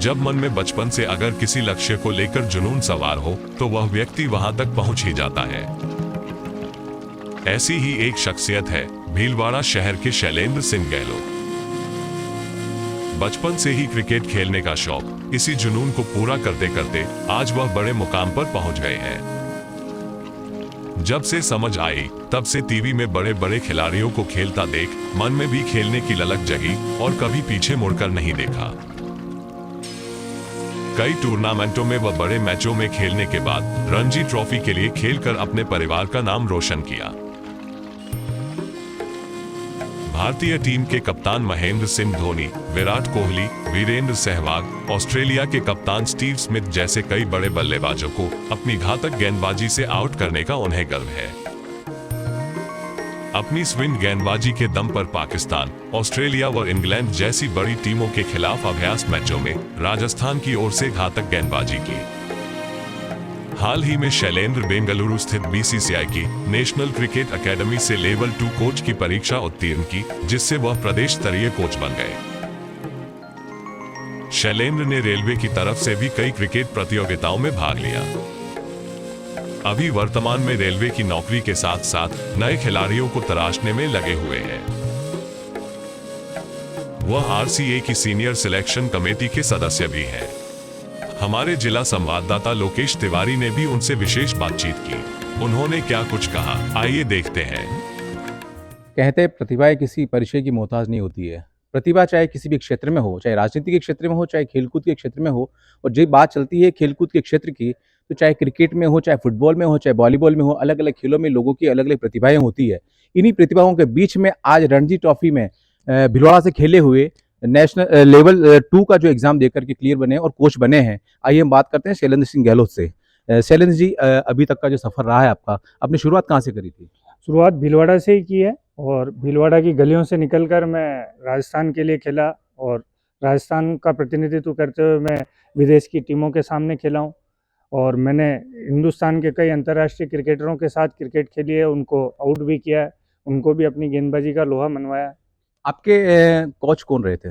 जब मन में बचपन से अगर किसी लक्ष्य को लेकर जुनून सवार हो तो वह व्यक्ति वहां तक पहुंच ही जाता है। ऐसी ही एक शख्सियत है भीलवाड़ा शहर के शैलेंद्र सिंह गहलोत। बचपन से ही क्रिकेट खेलने का शौक, इसी जुनून को पूरा करते करते आज वह बड़े मुकाम पर पहुंच गए हैं। जब से समझ आई तब से टीवी में बड़े बड़े खिलाड़ियों को खेलता देख मन में भी खेलने की ललक जगी और कभी पीछे मुड़कर नहीं देखा। कई टूर्नामेंटों में व बड़े मैचों में खेलने के बाद रणजी ट्रॉफी के लिए खेलकर अपने परिवार का नाम रोशन किया। भारतीय टीम के कप्तान महेंद्र सिंह धोनी, विराट कोहली, वीरेंद्र सहवाग, ऑस्ट्रेलिया के कप्तान स्टीव स्मिथ जैसे कई बड़े बल्लेबाजों को अपनी घातक गेंदबाजी से आउट करने का उन्हें गर्व है। अपनी स्विंग गेंदबाजी के दम पर पाकिस्तान, ऑस्ट्रेलिया व इंग्लैंड जैसी बड़ी टीमों के खिलाफ अभ्यास मैचों में राजस्थान की ओर से घातक गेंदबाजी की। हाल ही में शैलेंद्र बेंगलुरु स्थित बीसीसीआई की नेशनल क्रिकेट एकेडमी से लेवल 2 कोच की परीक्षा उत्तीर्ण की, जिससे वह प्रदेश स्तरीय कोच बन गए। शैलेंद्र ने रेलवे की तरफ से भी कई क्रिकेट प्रतियोगिताओं में भाग लिया। अभी वर्तमान में रेलवे की नौकरी के साथ साथ नए खिलाड़ियों को तराशने में लगे हुए हैं। वह आरसीए की सीनियर सिलेक्शन कमेटी के सदस्य भी हैं। हमारे जिला संवाददाता लोकेश तिवारी ने भी उनसे विशेष बातचीत की। उन्होंने क्या कुछ कहा, आइए देखते हैं। कहते हैं प्रतिभा किसी परिचय की मोहताज नहीं होती है। प्रतिभा चाहे किसी भी क्षेत्र में हो, चाहे राजनीति के क्षेत्र में हो, चाहे खेलकूद के क्षेत्र में हो। और जब बात चलती है खेलकूद के क्षेत्र की, तो चाहे क्रिकेट में हो, चाहे फुटबॉल में हो, चाहे वॉलीबॉल में हो, अलग अलग खेलों में लोगों की अलग अलग प्रतिभाएं होती है। इन्हीं प्रतिभाओं के बीच में आज रणजी ट्रॉफी में भिलवाड़ा से खेले हुए नेशनल लेवल 2 का जो एग्जाम देकर के क्लियर बने और कोच बने हैं। आइए हम बात करते हैं शैलेंद्र सिंह गहलोत से। शैलेंद्र जी, अभी तक का जो सफर रहा है आपका, आपने शुरुआत कहाँ से करी थी? शुरुआत भीलवाड़ा से ही की है और भीलवाड़ा की गलियों से निकलकर मैं राजस्थान के लिए खेला और राजस्थान का प्रतिनिधित्व करते हुए मैं विदेश की टीमों के सामने खेला हूँ। और मैंने हिंदुस्तान के कई अंतर्राष्ट्रीय क्रिकेटरों के साथ क्रिकेट खेली है, उनको आउट भी किया है, उनको भी अपनी गेंदबाजी का लोहा मनवाया है। आपके कोच कौन रहे थे?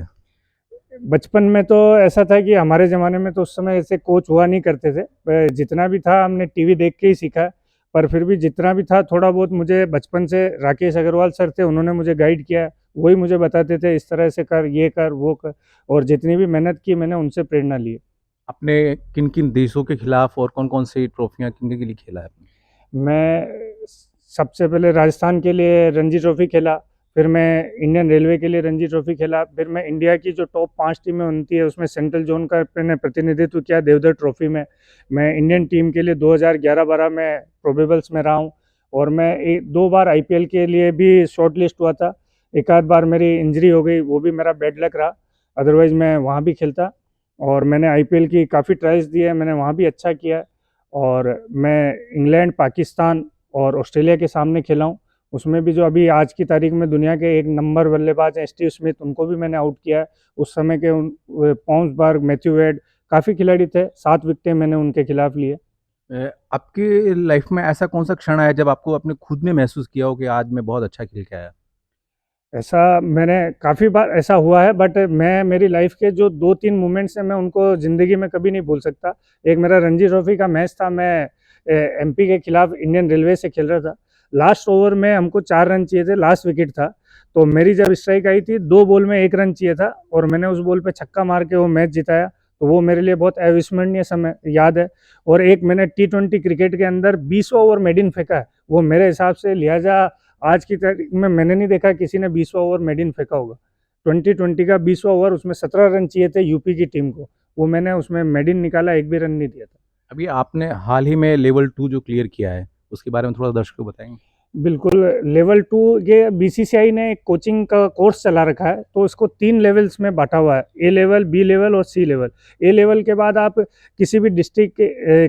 बचपन में तो ऐसा था कि हमारे ज़माने में तो उस समय ऐसे कोच हुआ नहीं करते थे। जितना भी था हमने टीवी देख के ही सीखा, पर फिर भी जितना भी था थोड़ा बहुत मुझे बचपन से राकेश अग्रवाल सर थे, उन्होंने मुझे गाइड किया। वही मुझे बताते थे इस तरह से कर, ये कर, वो कर, और जितनी भी मेहनत की मैंने उनसे प्रेरणा ली। आपने किन किन देशों के खिलाफ और कौन कौन सी ट्रॉफियां किन के लिए खेला है? मैं सबसे पहले राजस्थान के लिए रणजी ट्रॉफी खेला, फिर मैं इंडियन रेलवे के लिए रणजी ट्रॉफी खेला, फिर मैं इंडिया की जो टॉप 5 टीमें होती है उसमें सेंट्रल जोन का मैंने प्रतिनिधित्व किया देवधर ट्रॉफी में। मैं इंडियन टीम के लिए 2011-12 में प्रोबेबल्स में रहा हूँ और मैं 2 बार आईपीएल के लिए भी शॉर्ट लिस्ट हुआ था। एक आध बार मेरी इंजरी हो गई, वो भी मेरा बैड लक रहा, अदरवाइज़ मैं वहाँ भी खेलता। और मैंने आईपीएल की काफ़ी ट्रायल्स दी है, मैंने वहाँ भी अच्छा किया। और मैं इंग्लैंड, पाकिस्तान और ऑस्ट्रेलिया के सामने खेला हूँ, उसमें भी जो अभी आज की तारीख में दुनिया के 1 नंबर बल्लेबाज हैं स्टीव स्मिथ, उनको भी मैंने आउट किया है। उस समय के पॉन्सबर्ग, मैथ्यू वेड, काफ़ी खिलाड़ी थे, 7 विकेटें मैंने उनके खिलाफ लिए। आपकी लाइफ में ऐसा कौन सा क्षण आया जब आपको अपने खुद ने महसूस किया हो कि आज मैं बहुत अच्छा खेल के आया? ऐसा मैंने काफ़ी बार ऐसा हुआ है, बट मैं मेरी लाइफ के जो 2-3 मोमेंट्स हैं मैं उनको ज़िंदगी में कभी नहीं भूल सकता। एक मेरा रणजी ट्रॉफी का मैच था, मैं एमपी के खिलाफ इंडियन रेलवे से खेल रहा था। लास्ट ओवर में हमको 4 रन चाहिए थे, लास्ट विकेट था, तो मेरी जब स्ट्राइक आई थी 2 बॉल में 1 रन चाहिए था और मैंने उस बॉल पे छक्का मार के वो मैच जिताया। तो वो मेरे लिए बहुत अविस्मरणीय समय याद है। और एक मैंने टी20 क्रिकेट के अंदर 20 ओवर मेडिन फेंका है, वो मेरे हिसाब से लिहाजा आज की तारीख में मैंने नहीं देखा किसी ने 20वां ओवर मेडिन फेंका होगा। 2020 का 20वां ओवर, उसमें 17 रन चाहिए थे यूपी की टीम को, वो मैंने उसमें मेडिन निकाला, एक भी रन नहीं दिया था। अभी आपने हाल ही में लेवल 2 जो क्लियर किया है, उसके बारे में थोड़ा दर्शकों को बताएंगे? बिल्कुल, लेवल 2 ये बीसीसीआई ने एक कोचिंग का कोर्स चला रखा है, तो इसको 3 लेवल्स में बांटा हुआ है, ए लेवल, बी लेवल और सी लेवल। ए लेवल के बाद आप किसी भी डिस्ट्रिक्ट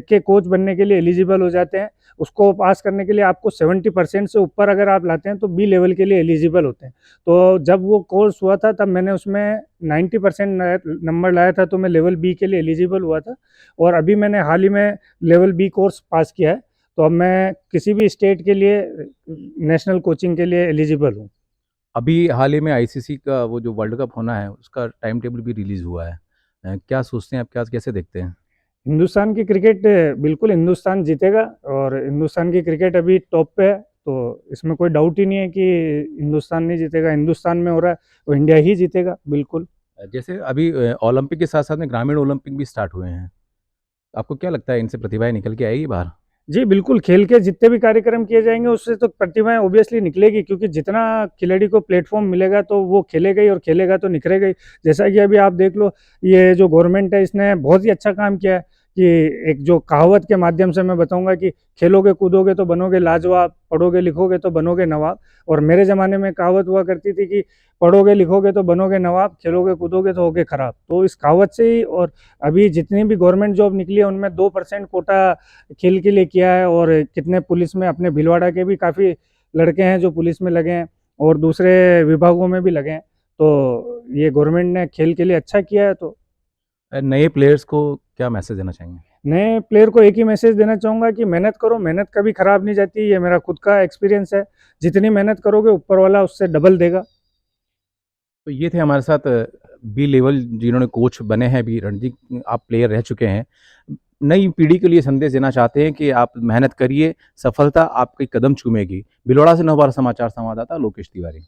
के कोच बनने के लिए एलिजिबल हो जाते हैं। उसको पास करने के लिए आपको 70% से ऊपर अगर आप लाते हैं तो बी लेवल के लिए एलिजिबल होते हैं। तो जब वो कोर्स हुआ था तब मैंने उसमें 90% नंबर लाया था, तो मैं लेवल बी के लिए एलिजिबल हुआ था। और अभी मैंने हाल ही में लेवल बी कोर्स पास किया है, तो अब मैं किसी भी स्टेट के लिए नेशनल कोचिंग के लिए एलिजिबल हूँ। अभी हाल ही में आईसीसी का वो जो वर्ल्ड कप होना है उसका टाइम टेबल भी रिलीज़ हुआ है। क्या सोचते हैं आप, क्या कैसे देखते हैं? हिंदुस्तान की क्रिकेट बिल्कुल हिंदुस्तान जीतेगा, और हिंदुस्तान की क्रिकेट अभी टॉप पे है, तो इसमें कोई डाउट ही नहीं है कि हिंदुस्तान नहीं जीतेगा। हिंदुस्तान में हो रहा है, वो इंडिया ही जीतेगा बिल्कुल। जैसे अभी ओलंपिक के साथ-साथ में ग्रामीण ओलंपिक भी स्टार्ट हुए हैं। आपको क्या लगता है इनसे प्रतिभाएँ निकल के आएगी बाहर? जी, बिल्कुल, खेल के जितने भी कार्यक्रम किए जाएँगे उससे तो प्रतिभाएँ ऑब्वियसली निकलेगी, क्योंकि जितना खिलाड़ी को प्लेटफ़ॉर्म मिलेगा तो वो खेलेगा ही, और खेलेगा तो निखरेगा ही। जैसा कि अभी आप देख लो, ये जो गवर्नमेंट है इसने बहुत ही अच्छा काम किया है कि एक जो कहावत के माध्यम से मैं बताऊँगा कि खेलोगे कूदोगे तो बनोगे लाजवाब, पढ़ोगे लिखोगे तो बनोगे नवाब। और मेरे ज़माने में कहावत हुआ करती थी कि पढ़ोगे लिखोगे तो बनोगे नवाब, खेलोगे कूदोगे तो होगे खराब। तो इस कहावत से ही, और अभी जितनी भी गवर्नमेंट जॉब निकली है उनमें 2% कोटा खेल के लिए किया है, और कितने पुलिस में, अपने भीलवाड़ा के भी काफ़ी लड़के हैं जो पुलिस में लगे हैं और दूसरे विभागों में भी लगे हैं। तो ये गवर्नमेंट ने खेल के लिए अच्छा किया है। तो नए प्लेयर्स को क्या मैसेज देना चाहेंगे? नए प्लेयर को एक ही मैसेज देना चाहूँगा कि मेहनत करो, मेहनत कभी ख़राब नहीं जाती, ये मेरा खुद का एक्सपीरियंस है। जितनी मेहनत करोगे ऊपर वाला उससे डबल देगा। तो ये थे हमारे साथ बी लेवल जिन्होंने कोच बने हैं अभी, रणजी आप प्लेयर रह चुके हैं। नई पीढ़ी के लिए संदेश देना चाहते हैं कि आप मेहनत करिए, सफलता आपके कदम चूमेगी। भिलवाड़ा से नवभारत समाचार संवाददाता लोकेश तिवारी।